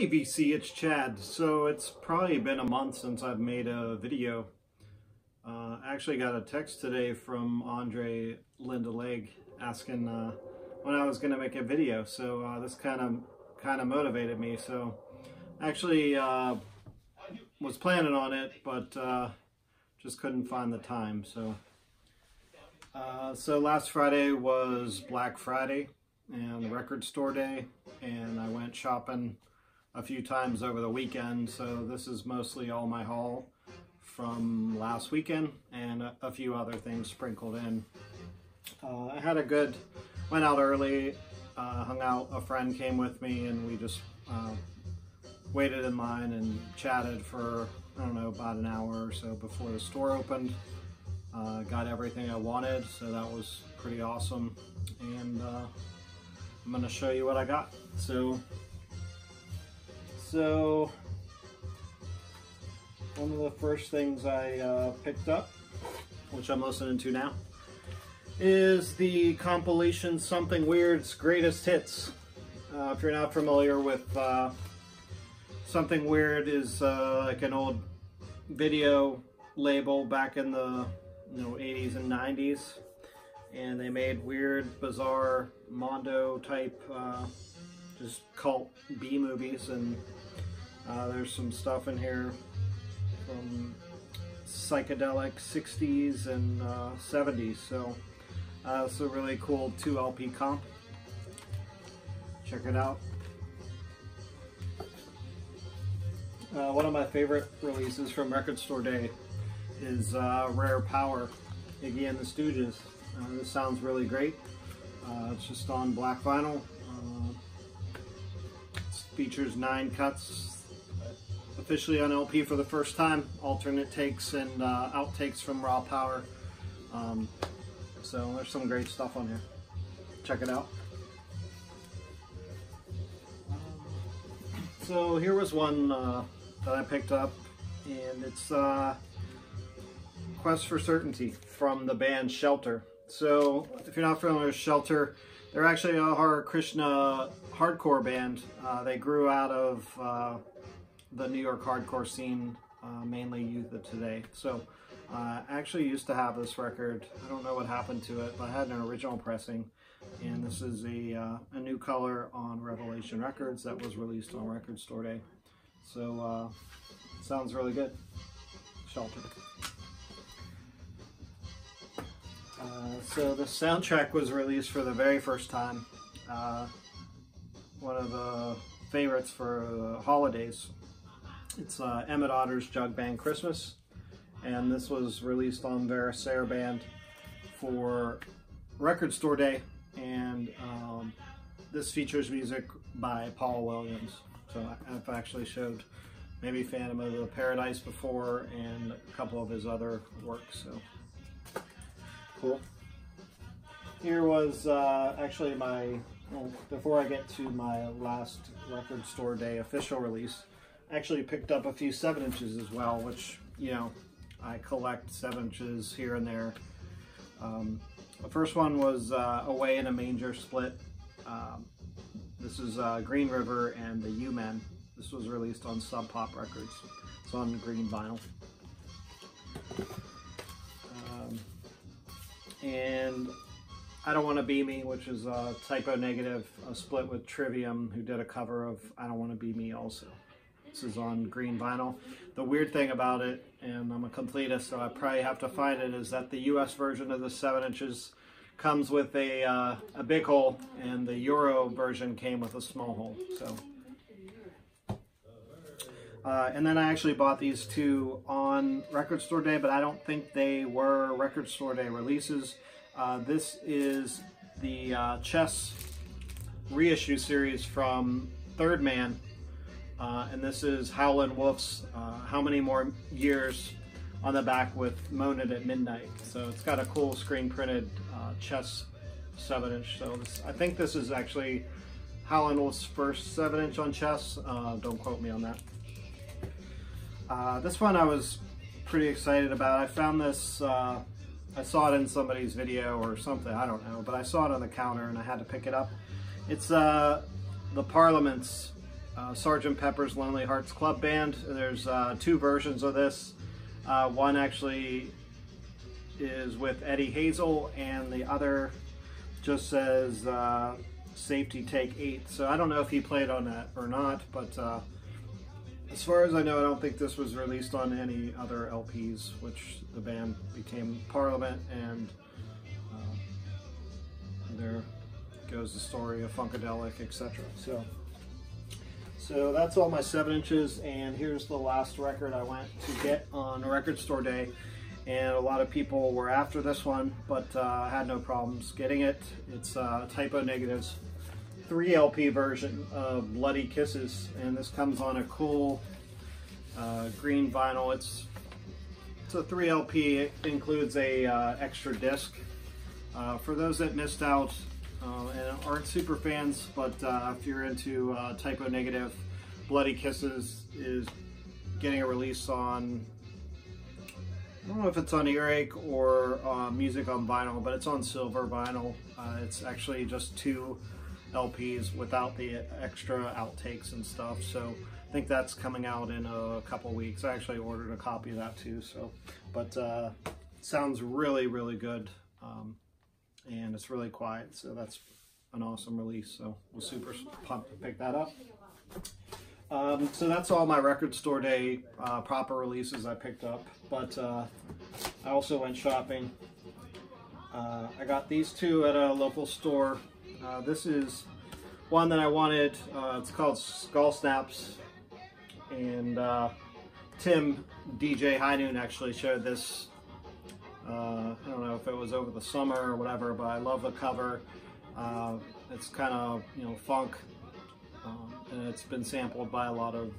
Hey VC, it's Chad. So it's probably been a month since I've made a video. I actually got a text today from Andre Lindeleg asking when I was going to make a video. So this kind of motivated me. So actually was planning on it, but just couldn't find the time. So last Friday was Black Friday and Record Store Day, and I went shopping a few times over the weekend, so this is mostly all my haul from last weekend and a few other things sprinkled in. I had a good, went out early, hung out, a friend came with me, and we just waited in line and chatted for, I don't know, about an hour or so before the store opened. Got everything I wanted, so that was pretty awesome, and I'm going to show you what I got. So one of the first things I picked up, which I'm listening to now, is the compilation Something Weird's Greatest Hits. If you're not familiar with Something Weird, is like an old video label back in the 80s and 90s, and they made weird, bizarre, Mondo type just cult B movies, and there's some stuff in here from psychedelic 60s and 70s, so it's a really cool 2 LP comp. Check it out. One of my favorite releases from Record Store Day is Rare Power, Iggy and the Stooges. This sounds really great. It's just on black vinyl. Features 9 cuts, officially on LP for the first time, alternate takes and outtakes from Raw Power. So there's some great stuff on here. Check it out. So here was one that I picked up, and it's Quest for Certainty from the band Shelter. So if you're not familiar with Shelter, they're actually a Hare Krishna hardcore band. They grew out of the New York hardcore scene, mainly Youth of Today. So I actually used to have this record. I don't know what happened to it, but I had an original pressing, and this is a new color on Revelation Records that was released on Record Store Day. So sounds really good. Shelter. So the soundtrack was released for the very first time. One of the favorites for the holidays. It's Emmett Otter's Jug Band Christmas, and this was released on Vera Saraband for Record Store Day, and this features music by Paul Williams. So I've actually showed maybe Phantom of the Paradise before and a couple of his other works, so cool. Here was actually before I get to my last Record Store Day official release, I actually picked up a few 7-inches as well, which, I collect 7-inches here and there. The first one was Away in a Manger split. This is Green River and the U-Men. This was released on Sub Pop Records. It's on green vinyl. And I Don't Want to Be Me, which is Typo Negative, a split with Trivium, who did a cover of I Don't Want to Be Me also. This is on green vinyl. The weird thing about it, and I'm a completist, so I probably have to find it, is that the US version of the 7-inches comes with a big hole, and the Euro version came with a small hole. So, and then I actually bought these two on Record Store Day, but I don't think they were Record Store Day releases. This is the Chess reissue series from Third Man, and this is Howlin' Wolf's How Many More Years on the back with Moan It at Midnight. So it's got a cool screen printed Chess 7-inch. So I think this is actually Howlin' Wolf's first 7-inch on Chess. Don't quote me on that. This one I was pretty excited about. I found this, I saw it in somebody's video or something, I don't know, but I saw it on the counter and I had to pick it up. It's the Parliaments Sgt. Pepper's Lonely Hearts Club Band. There's 2 versions of this. One actually is with Eddie Hazel, and the other just says Safety Take 8. So I don't know if he played on that or not, but as far as I know, I don't think this was released on any other LPs, which the band became Parliament, and there goes the story of Funkadelic, etc. So that's all my 7 inches, and here's the last record I went to get on Record Store Day, and a lot of people were after this one, but I had no problems getting it. It's Type O Negative's 3 LP version of Bloody Kisses, and this comes on a cool green vinyl. It's a 3 LP. It includes a extra disc. For those that missed out and aren't super fans, but if you're into Type O Negative, Bloody Kisses is getting a release on, I don't know if it's on Earache or Music on Vinyl, but it's on silver vinyl. It's actually just 2 LPs without the extra outtakes and stuff, so I think that's coming out in a couple weeks. I actually ordered a copy of that too, so, but sounds really, really good, and it's really quiet, so that's an awesome release, so we're super pumped to pick that up. So that's all my Record Store Day proper releases I picked up, but I also went shopping. I got these 2 at a local store. This is one that I wanted. It's called Skull Snaps, and Tim DJ High Noon actually showed this. I don't know if it was over the summer or whatever, but I love the cover. It's kind of, you know, funk, and it's been sampled by a lot of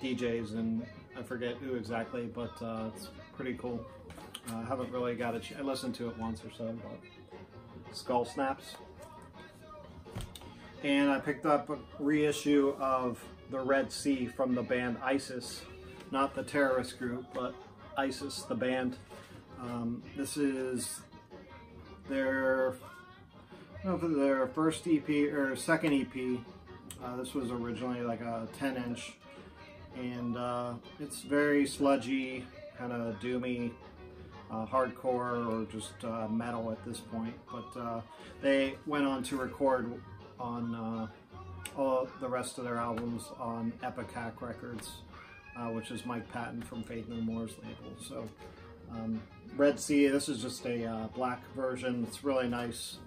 DJs, and I forget who exactly, but it's pretty cool. I haven't really got a chance. I listened to it once or so, but Skull Snaps. And I picked up a reissue of The Red Sea from the band ISIS, not the terrorist group, but ISIS, the band. This is their, I don't know if it's their first EP or second EP. This was originally like a 10-inch, and it's very sludgy, kind of doomy, hardcore, or just metal at this point. But they went on to record on all the rest of their albums on Epicac Records, which is Mike Patton from Faith No More's label. So Red Sea, this is just a black version. It's really nice,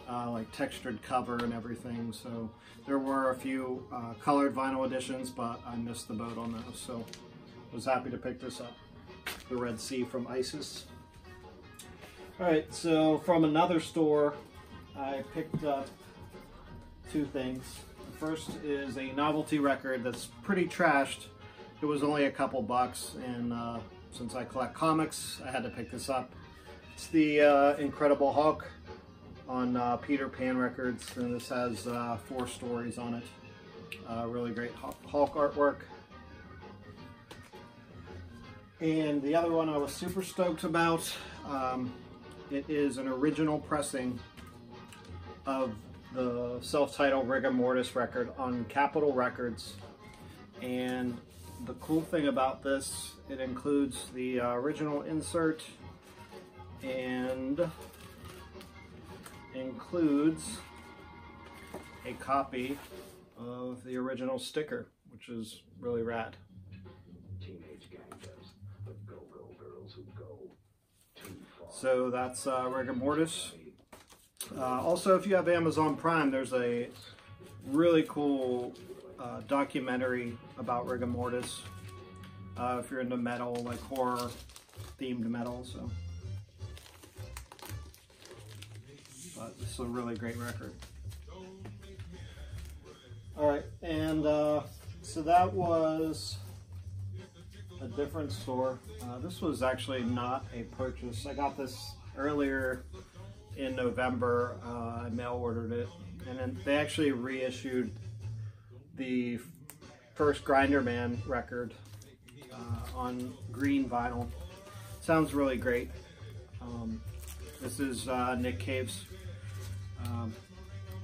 like textured cover and everything. So there were a few colored vinyl editions, but I missed the boat on those, so I was happy to pick this up. The Red Sea from ISIS. Alright, so from another store I picked up 2 things. The first is a novelty record that's pretty trashed. It was only a couple bucks, and since I collect comics, I had to pick this up. It's the Incredible Hulk on Peter Pan Records, and this has 4 stories on it. Really great Hulk artwork. And the other one I was super stoked about, it is an original pressing of the self-titled Rigor Mortis record on Capitol Records. And the cool thing about this, it includes the original insert and includes a copy of the original sticker, which is really rad. So that's Rigor Mortis. Also, if you have Amazon Prime, there's a really cool documentary about Rigor Mortis. If you're into metal, like horror themed metal, so. But it's a really great record. Alright, and so that was a different store. This was actually not a purchase. I got this earlier in November. I mail ordered it, and then they actually reissued the first Grinderman record on green vinyl. Sounds really great. This is Nick Cave's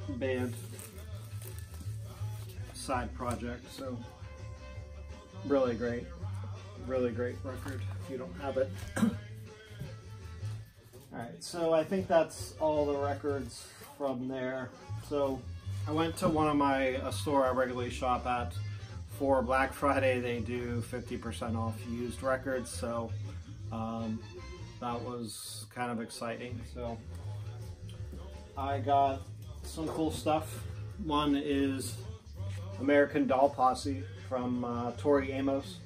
band. side project. So really great record if you don't have it. Alright, so I think that's all the records from there. So I went to a store I regularly shop at. For Black Friday, they do 50% off used records, so that was kind of exciting. So I got some cool stuff. One is American Doll Posse from Tori Amos.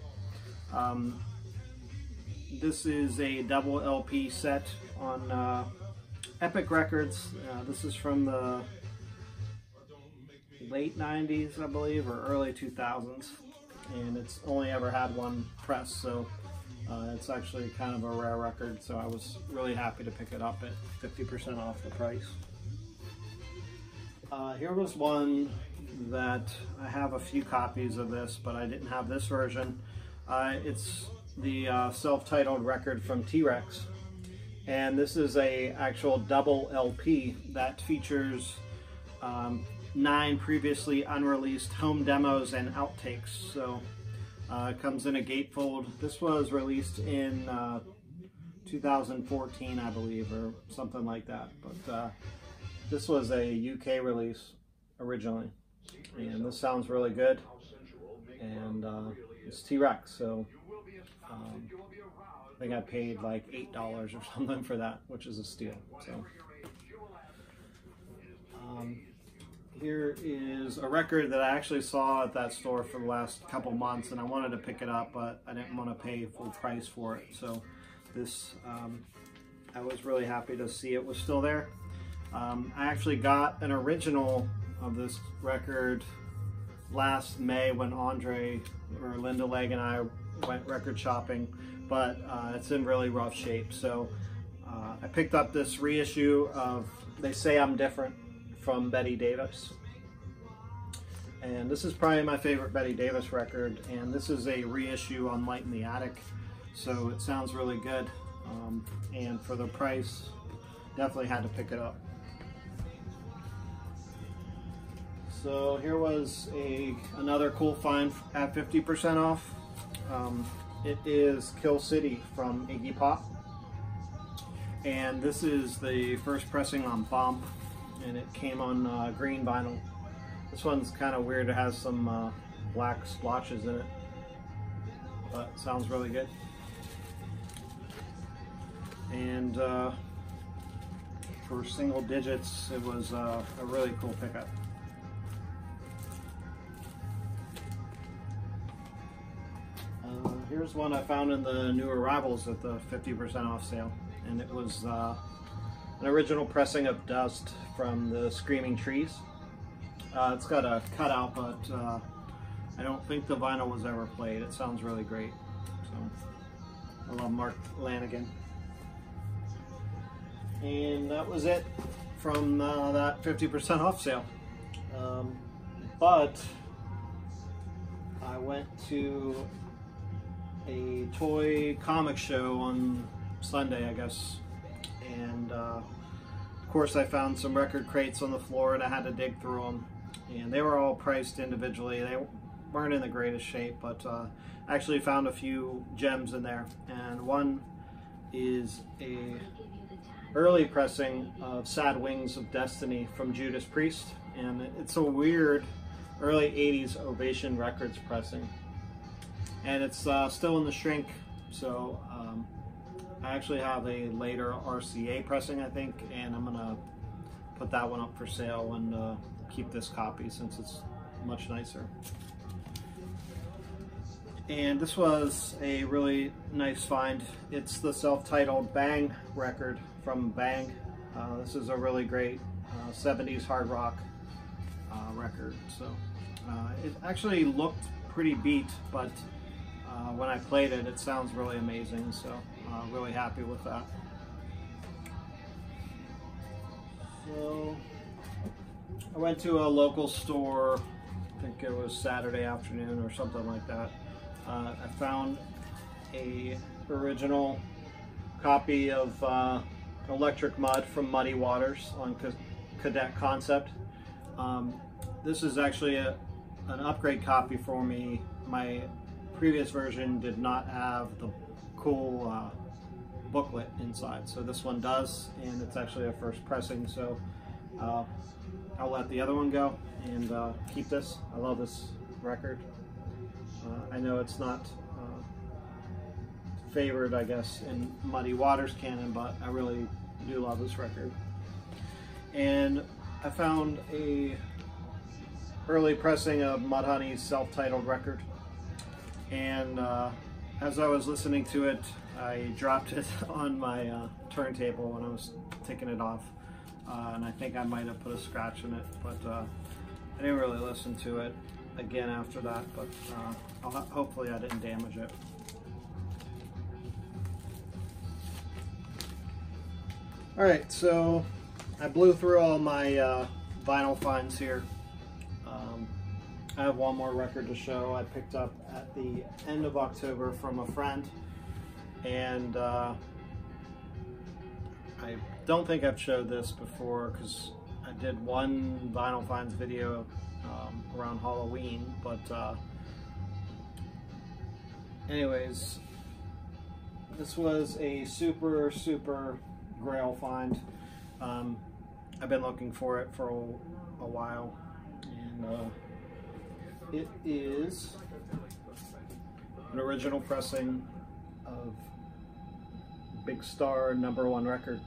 This is a double LP set on Epic Records. This is from the late 90s, I believe, or early 2000s, and it's only ever had one press, so it's actually kind of a rare record, so I was really happy to pick it up at 50% off the price. Here was one that I have a few copies of this, but I didn't have this version. It's the self-titled record from T-Rex, and this is a actual double LP that features 9 previously unreleased home demos and outtakes. So it comes in a gatefold. This was released in 2014, I believe, or something like that, but this was a UK release originally, and this sounds really good, and it's T-Rex, so I think I paid like $8 or something for that, which is a steal. So here is a record that I actually saw at that store for the last couple months, and I wanted to pick it up, but I didn't want to pay full price for it. So this, I was really happy to see it was still there. I actually got an original of this record last May when Andre, or Linda Legg, and I went record shopping, but it's in really rough shape. So I picked up this reissue of They Say I'm Different from Betty Davis, and this is probably my favorite Betty Davis record, and this is a reissue on Light in the Attic, so it sounds really good, and for the price, definitely had to pick it up. So here was another cool find at 50% off. It is Kill City from Iggy Pop, and this is the first pressing on Bump, and it came on green vinyl. This one's kind of weird. It has some black splotches in it, but it sounds really good. And for single digits, it was a really cool pickup. Here's one I found in the new arrivals at the 50% off sale, and it was an original pressing of Dust from the Screaming Trees. It's got a cutout, but I don't think the vinyl was ever played. It sounds really great. So I love Mark Lanegan. And that was it from that 50% off sale. But I went to a toy comic show on Sunday, I guess, and of course I found some record crates on the floor, and I had to dig through them, and they were all priced individually. They weren't in the greatest shape, but I actually found a few gems in there, and one is a early pressing of Sad Wings of Destiny from Judas Priest, and it's a weird early 80s Ovation Records pressing, and it's still in the shrink, so I actually have a later RCA pressing, I think, and I'm gonna put that one up for sale and keep this copy since it's much nicer. And this was a really nice find. It's the self-titled Bang record from Bang. This is a really great 70s hard rock record. So it actually looked pretty beat, but when I played it, it sounds really amazing. So really happy with that. So I went to a local store, I think it was Saturday afternoon or something like that. I found a original copy of Electric Mud from Muddy Waters on Cadet Concept. This is actually an upgrade copy for me. My previous version did not have the cool booklet inside, so this one does, and it's actually a first pressing, so I'll let the other one go and keep this. I love this record. I know it's not favored, I guess, in Muddy Waters canon, but I really do love this record. And I found a early pressing of Mudhoney's self-titled record, and as I was listening to it, I dropped it on my turntable when I was taking it off, and I think I might have put a scratch in it, but I didn't really listen to it again after that, but hopefully I didn't damage it. Alright, so I blew through all my vinyl finds here. I have one more record to show I picked up at the end of October from a friend, and I don't think I've showed this before because I did one vinyl finds video around Halloween, but anyways, this was a super grail find. I've been looking for it for a while, and it is an original pressing of Big Star #1 record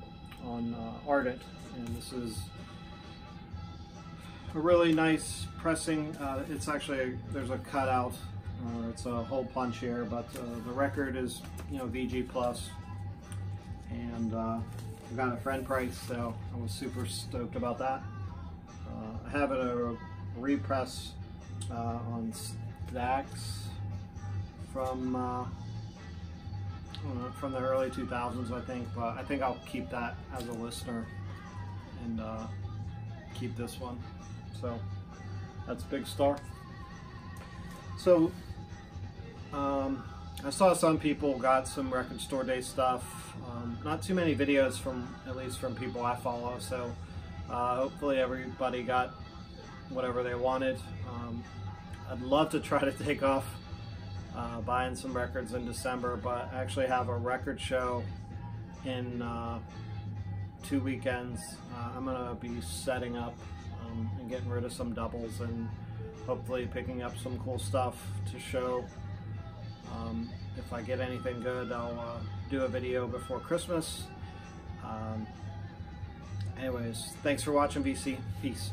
on Ardent, and this is a really nice pressing. It's actually, there's a cutout, it's a hole punch here, but the record is, you know, VG plus, and I got a friend price, so I was super stoked about that. I have a repress on Stax from the early 2000s, I think, but I think I'll keep that as a listener and keep this one. So that's Big Star. So I saw some people got some Record Store Day stuff. Not too many videos from, at least from people I follow, so hopefully everybody got whatever they wanted. I'd love to try to take off buying some records in December, but I actually have a record show in 2 weekends. I'm gonna be setting up and getting rid of some doubles and hopefully picking up some cool stuff to show. If I get anything good, I'll do a video before Christmas. Anyways, thanks for watching, VC. Peace.